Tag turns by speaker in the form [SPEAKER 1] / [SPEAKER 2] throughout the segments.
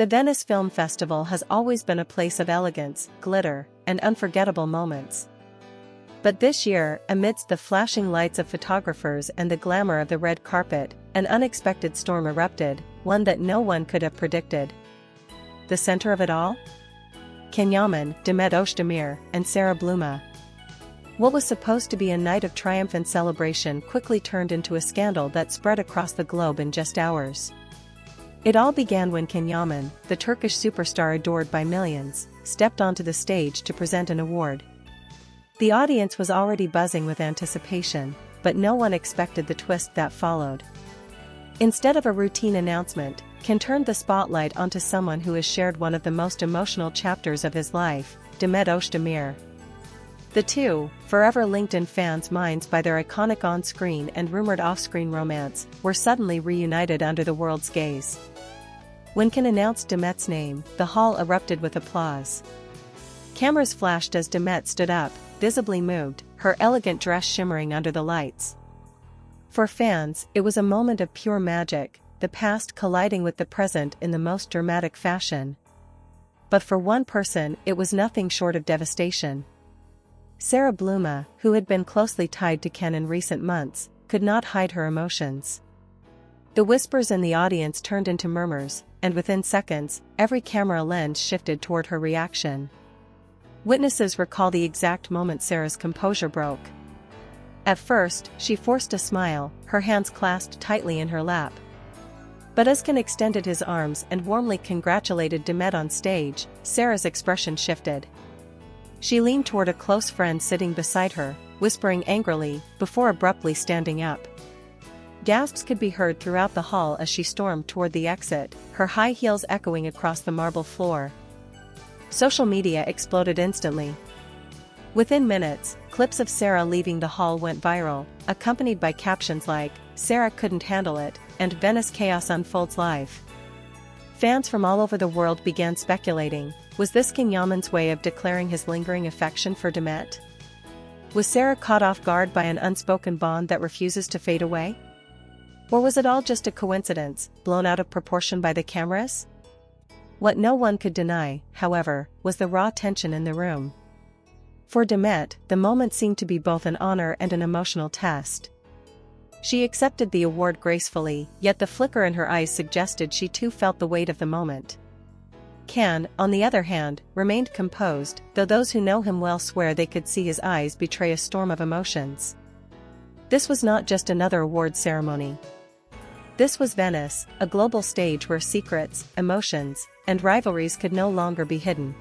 [SPEAKER 1] The Venice Film Festival has always been a place of elegance, glitter, and unforgettable moments. But this year, amidst the flashing lights of photographers and the glamour of the red carpet, an unexpected storm erupted, one that no one could have predicted. The center of it all? Yaman, Demet, and Sara. What was supposed to be a night of triumph and celebration quickly turned into a scandal that spread across the globe in just hours. It all began when Yaman, the Turkish superstar adored by millions, stepped onto the stage to present an award. The audience was already buzzing with anticipation, but no one expected the twist that followed. Instead of a routine announcement, Can turned the spotlight onto someone who has shared one of the most emotional chapters of his life, Demet. The two, forever linked in fans' minds by their iconic on-screen and rumored off-screen romance, were suddenly reunited under the world's gaze. When Can announced Demet's name, the hall erupted with applause. Cameras flashed as Demet stood up, visibly moved, her elegant dress shimmering under the lights. For fans, it was a moment of pure magic, the past colliding with the present in the most dramatic fashion. But for one person, it was nothing short of devastation. Sara, who had been closely tied to Ken in recent months, could not hide her emotions. The whispers in the audience turned into murmurs, and within seconds, every camera lens shifted toward her reaction. Witnesses recall the exact moment Sara's composure broke. At first, she forced a smile, her hands clasped tightly in her lap. But as Ken extended his arms and warmly congratulated Demet on stage, Sara's expression shifted. She leaned toward a close friend sitting beside her, whispering angrily, before abruptly standing up. Gasps could be heard throughout the hall as she stormed toward the exit, her high heels echoing across the marble floor. Social media exploded instantly. Within minutes, clips of Sara leaving the hall went viral, accompanied by captions like, "Sara couldn't handle it," and "Venice chaos unfolds live." Fans from all over the world began speculating, was this Yaman's way of declaring his lingering affection for Demet? Was Sara caught off guard by an unspoken bond that refuses to fade away? Or was it all just a coincidence, blown out of proportion by the cameras? What no one could deny, however, was the raw tension in the room. For Demet, the moment seemed to be both an honor and an emotional test. She accepted the award gracefully, yet the flicker in her eyes suggested she too felt the weight of the moment. Ken, on the other hand, remained composed, though those who know him well swear they could see his eyes betray a storm of emotions. This was not just another award ceremony. This was Venice, a global stage where secrets, emotions, and rivalries could no longer be hidden.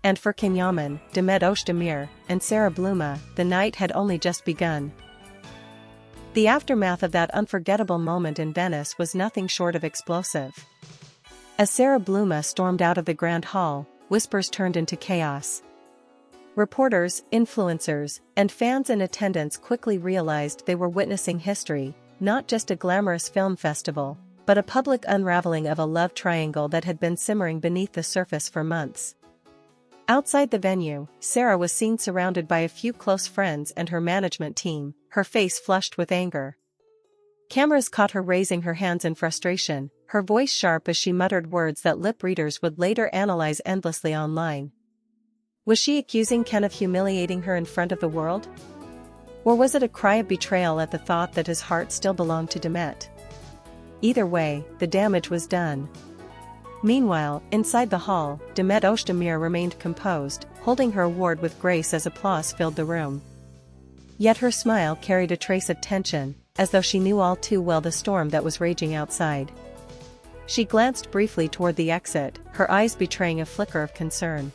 [SPEAKER 1] And for Yaman, Demet, and Sara, the night had only just begun. The aftermath of that unforgettable moment in Venice was nothing short of explosive. As Sara stormed out of the Grand Hall, whispers turned into chaos. Reporters, influencers, and fans in attendance quickly realized they were witnessing history, not just a glamorous film festival, but a public unraveling of a love triangle that had been simmering beneath the surface for months. Outside the venue, Sara was seen surrounded by a few close friends and her management team, her face flushed with anger. Cameras caught her raising her hands in frustration, her voice sharp as she muttered words that lip readers would later analyze endlessly online. Was she accusing Ken of humiliating her in front of the world? Or was it a cry of betrayal at the thought that his heart still belonged to Demet? Either way, the damage was done. Meanwhile, inside the hall, Demet remained composed, holding her award with grace as applause filled the room. Yet her smile carried a trace of tension, as though she knew all too well the storm that was raging outside. She glanced briefly toward the exit, her eyes betraying a flicker of concern.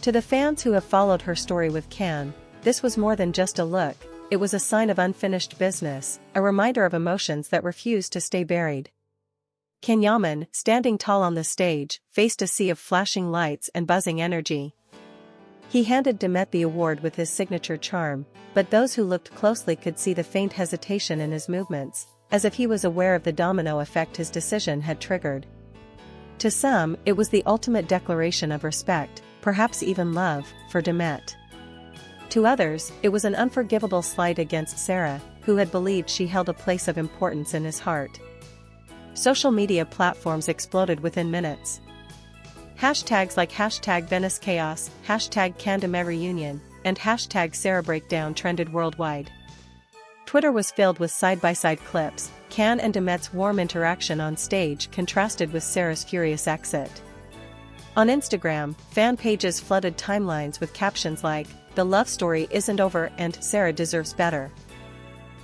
[SPEAKER 1] To the fans who have followed her story with Ken, this was more than just a look, it was a sign of unfinished business, a reminder of emotions that refused to stay buried. Yaman, standing tall on the stage, faced a sea of flashing lights and buzzing energy. He handed Demet the award with his signature charm, but those who looked closely could see the faint hesitation in his movements, as if he was aware of the domino effect his decision had triggered. To some, it was the ultimate declaration of respect, perhaps even love, for Demet. To others, it was an unforgivable slight against Sara, who had believed she held a place of importance in his heart. social media platforms exploded within minutes. Hashtags like hashtag Venice Chaos, hashtag Can Demet Reunion, and hashtag Sara Breakdown trended worldwide. Twitter was filled with side-by-side clips. Can and Demet's warm interaction on stage contrasted with Sara's furious exit. On Instagram, fan pages flooded timelines with captions like, "The love story isn't over" and "Sara deserves better."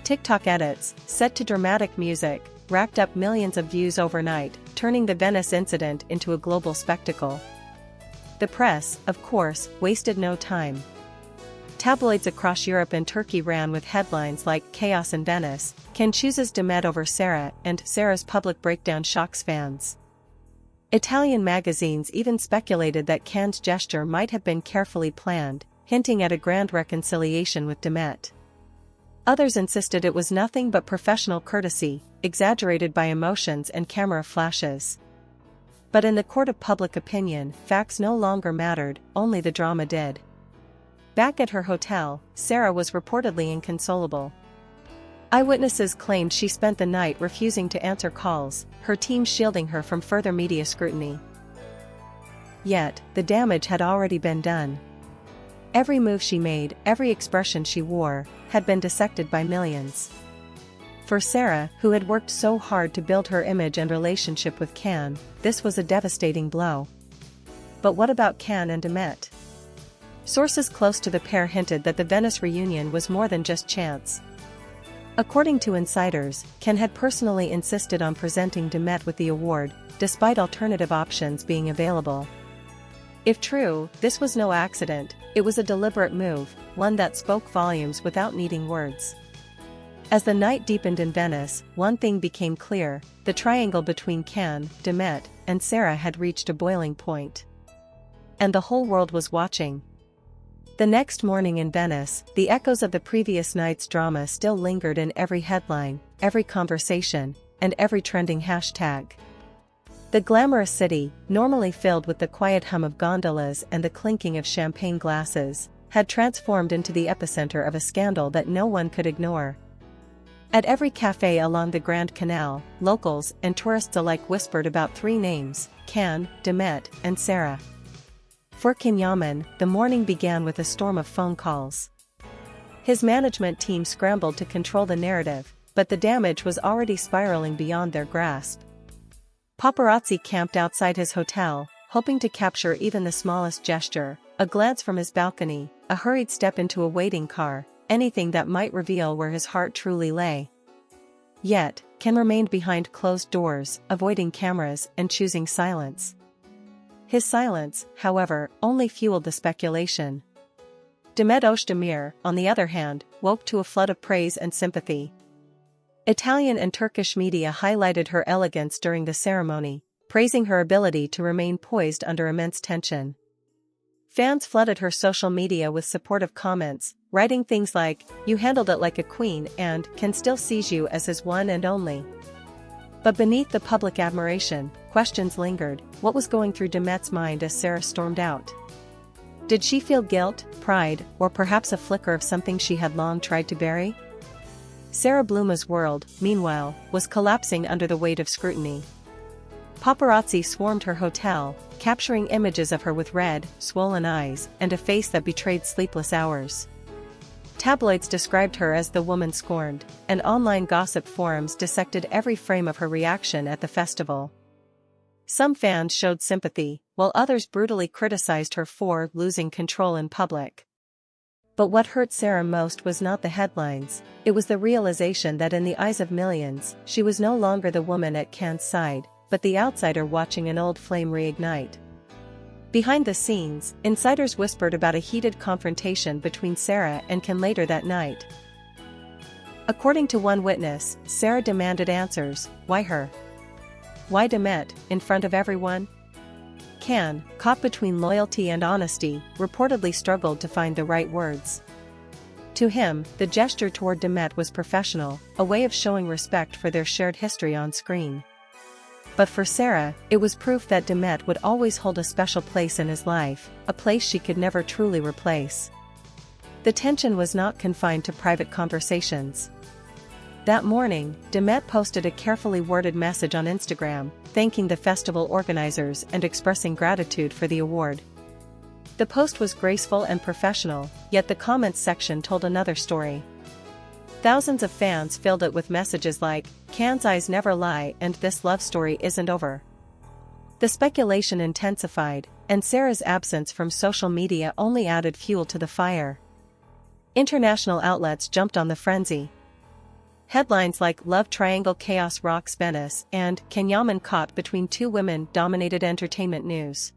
[SPEAKER 1] TikTok edits, set to dramatic music, racked up millions of views overnight, turning the Venice incident into a global spectacle. The press, of course, wasted no time. Tabloids across Europe and Turkey ran with headlines like "Chaos in Venice, Can chooses Demet over Sara" and "Sara's public breakdown shocks fans." Italian magazines even speculated that Can's gesture might have been carefully planned, hinting at a grand reconciliation with Demet. Others insisted it was nothing but professional courtesy, exaggerated by emotions and camera flashes. But in the court of public opinion, facts no longer mattered, only the drama did. Back at her hotel, Sara was reportedly inconsolable. Eyewitnesses claimed she spent the night refusing to answer calls, her team shielding her from further media scrutiny. Yet, the damage had already been done. Every move she made, every expression she wore, had been dissected by millions. For Sara, who had worked so hard to build her image and relationship with Can, this was a devastating blow. But what about Can and Demet? Sources close to the pair hinted that the Venice reunion was more than just chance. According to insiders, Can had personally insisted on presenting Demet with the award, despite alternative options being available. If true, this was no accident, it was a deliberate move, one that spoke volumes without needing words. As the night deepened in Venice, one thing became clear: the triangle between Can, Demet, and Sara had reached a boiling point. And the whole world was watching. The next morning in Venice, the echoes of the previous night's drama still lingered in every headline, every conversation, and every trending hashtag. The glamorous city, normally filled with the quiet hum of gondolas and the clinking of champagne glasses, had transformed into the epicenter of a scandal that no one could ignore. At every cafe along the Grand Canal, locals and tourists alike whispered about three names: Can, Demet, and Sara. For Yaman, the morning began with a storm of phone calls. His management team scrambled to control the narrative, but the damage was already spiraling beyond their grasp. Paparazzi camped outside his hotel, hoping to capture even the smallest gesture, a glance from his balcony, a hurried step into a waiting car, anything that might reveal where his heart truly lay. Yet, Can remained behind closed doors, avoiding cameras and choosing silence. His silence, however, only fueled the speculation. Demet Özdemir, on the other hand, woke to a flood of praise and sympathy. Italian and Turkish media highlighted her elegance during the ceremony, praising her ability to remain poised under immense tension. Fans flooded her social media with supportive comments, writing things like, "You handled it like a queen" and "Can still sees you as his one and only." But beneath the public admiration, questions lingered. What was going through Demet's mind as Sara stormed out? Did she feel guilt, pride, or perhaps a flicker of something she had long tried to bury? Sara Bluma's world, meanwhile, was collapsing under the weight of scrutiny. Paparazzi swarmed her hotel, capturing images of her with red, swollen eyes and a face that betrayed sleepless hours. Tabloids described her as the woman scorned, and online gossip forums dissected every frame of her reaction at the festival. Some fans showed sympathy, while others brutally criticized her for losing control in public. But what hurt Sara most was not the headlines, it was the realization that in the eyes of millions, she was no longer the woman at Can's side, but the outsider watching an old flame reignite. Behind the scenes, insiders whispered about a heated confrontation between Sara and Can later that night. According to one witness, Sara demanded answers. Why her? Why Demet, in front of everyone? Can, caught between loyalty and honesty, reportedly struggled to find the right words. To him, the gesture toward Demet was professional, a way of showing respect for their shared history on screen. But for Sara, it was proof that Demet would always hold a special place in his life, a place she could never truly replace. The tension was not confined to private conversations. That morning, Demet posted a carefully worded message on Instagram, thanking the festival organizers and expressing gratitude for the award. The post was graceful and professional, yet the comments section told another story. Thousands of fans filled it with messages like, "Can's eyes never lie" and "This love story isn't over." The speculation intensified, and Sara's absence from social media only added fuel to the fire. International outlets jumped on the frenzy. Headlines like "Love Triangle Chaos Rocks Venice" and "Can Yaman Caught Between Two Women" dominated entertainment news.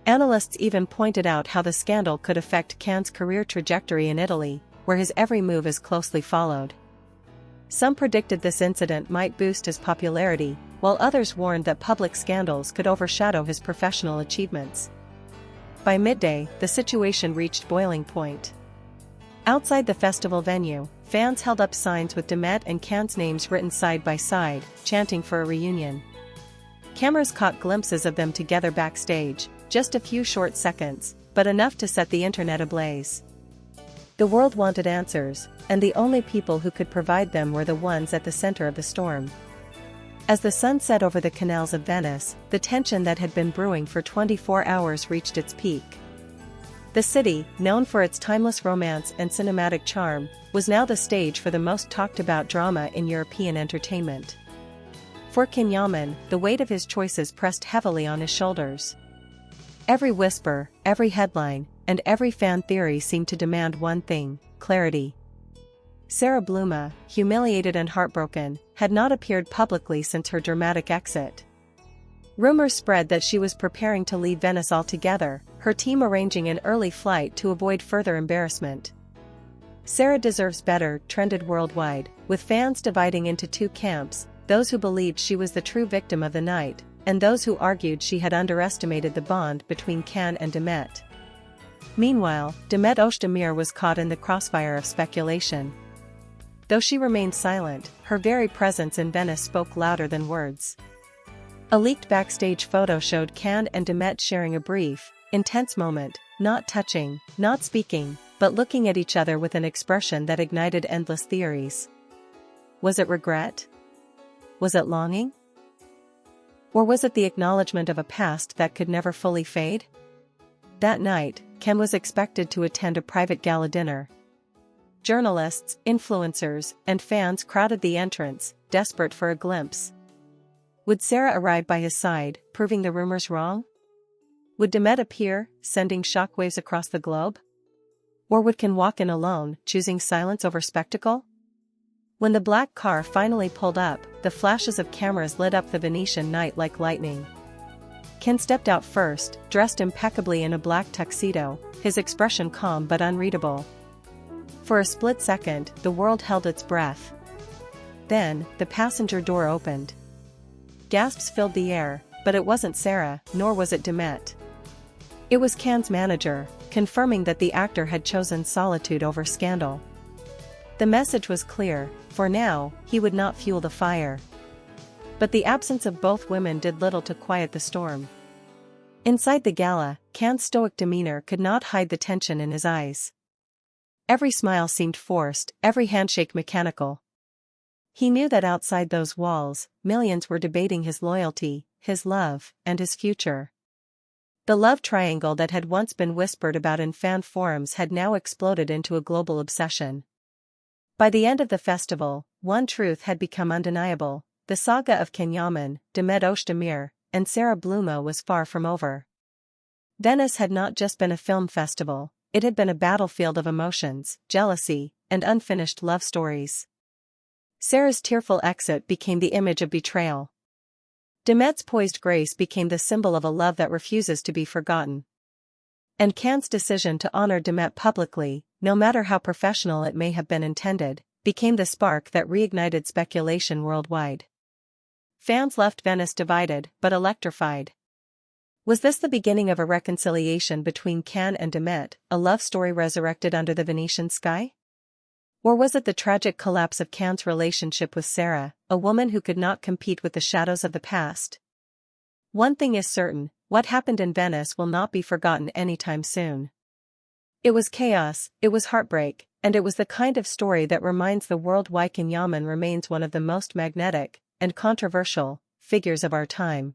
[SPEAKER 1] Analysts even pointed out how the scandal could affect Can's career trajectory in Italy, where his every move is closely followed. Some predicted this incident might boost his popularity, while others warned that public scandals could overshadow his professional achievements. By midday, the situation reached boiling point. Outside the festival venue, fans held up signs with Demet and Can's names written side by side, chanting for a reunion. Cameras caught glimpses of them together backstage, just a few short seconds, but enough to set the internet ablaze. The world wanted answers, and the only people who could provide them were the ones at the center of the storm. As the sun set over the canals of Venice, the tension that had been brewing for 24 hours reached its peak. The city, known for its timeless romance and cinematic charm, was now the stage for the most talked-about drama in European entertainment. For Yaman, the weight of his choices pressed heavily on his shoulders. Every whisper, every headline, and every fan theory seemed to demand one thing: clarity. Sara, humiliated and heartbroken, had not appeared publicly since her dramatic exit. Rumors spread that she was preparing to leave Venice altogether, her team arranging an early flight to avoid further embarrassment. "Sara deserves better" trended worldwide, with fans dividing into two camps: those who believed she was the true victim of the night, and those who argued she had underestimated the bond between Can and Demet. Meanwhile, Demet Özdemir was caught in the crossfire of speculation. Though she remained silent, her very presence in Venice spoke louder than words. A leaked backstage photo showed Can and Demet sharing a brief, intense moment, not touching, not speaking, but looking at each other with an expression that ignited endless theories. Was it regret? Was it longing? Or was it the acknowledgement of a past that could never fully fade? That night, Can was expected to attend a private gala dinner. Journalists, influencers, and fans crowded the entrance, desperate for a glimpse. Would Sara arrive by his side, proving the rumors wrong? Would Demet appear, sending shockwaves across the globe? Or would Can walk in alone, choosing silence over spectacle? When the black car finally pulled up, the flashes of cameras lit up the Venetian night like lightning. Can stepped out first, dressed impeccably in a black tuxedo, his expression calm but unreadable. For a split second, the world held its breath. Then, the passenger door opened. Gasps filled the air, but it wasn't Sara, nor was it Demet. It was Can's manager, confirming that the actor had chosen solitude over scandal. The message was clear: for now, he would not fuel the fire. But the absence of both women did little to quiet the storm. Inside the gala, Can's stoic demeanor could not hide the tension in his eyes. Every smile seemed forced, every handshake mechanical. He knew that outside those walls, millions were debating his loyalty, his love, and his future. The love triangle that had once been whispered about in fan forums had now exploded into a global obsession. By the end of the festival, one truth had become undeniable: the saga of Yaman, Demet Özdemir, and Sara was far from over. Venice had not just been a film festival, it had been a battlefield of emotions, jealousy, and unfinished love stories. Sara's tearful exit became the image of betrayal. Demet's poised grace became the symbol of a love that refuses to be forgotten. And Can's decision to honor Demet publicly, no matter how professional it may have been intended, became the spark that reignited speculation worldwide. Fans left Venice divided, but electrified. Was this the beginning of a reconciliation between Can and Demet, a love story resurrected under the Venetian sky? Or was it the tragic collapse of Can's relationship with Sara, a woman who could not compete with the shadows of the past? One thing is certain: what happened in Venice will not be forgotten anytime soon. It was chaos, it was heartbreak, And it was the kind of story that reminds the world why Yaman remains one of the most magnetic and controversial figures of our time.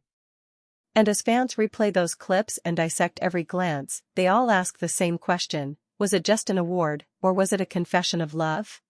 [SPEAKER 1] And as fans replay those clips and dissect every glance, they all ask the same question: was it just an award, or was it a confession of love?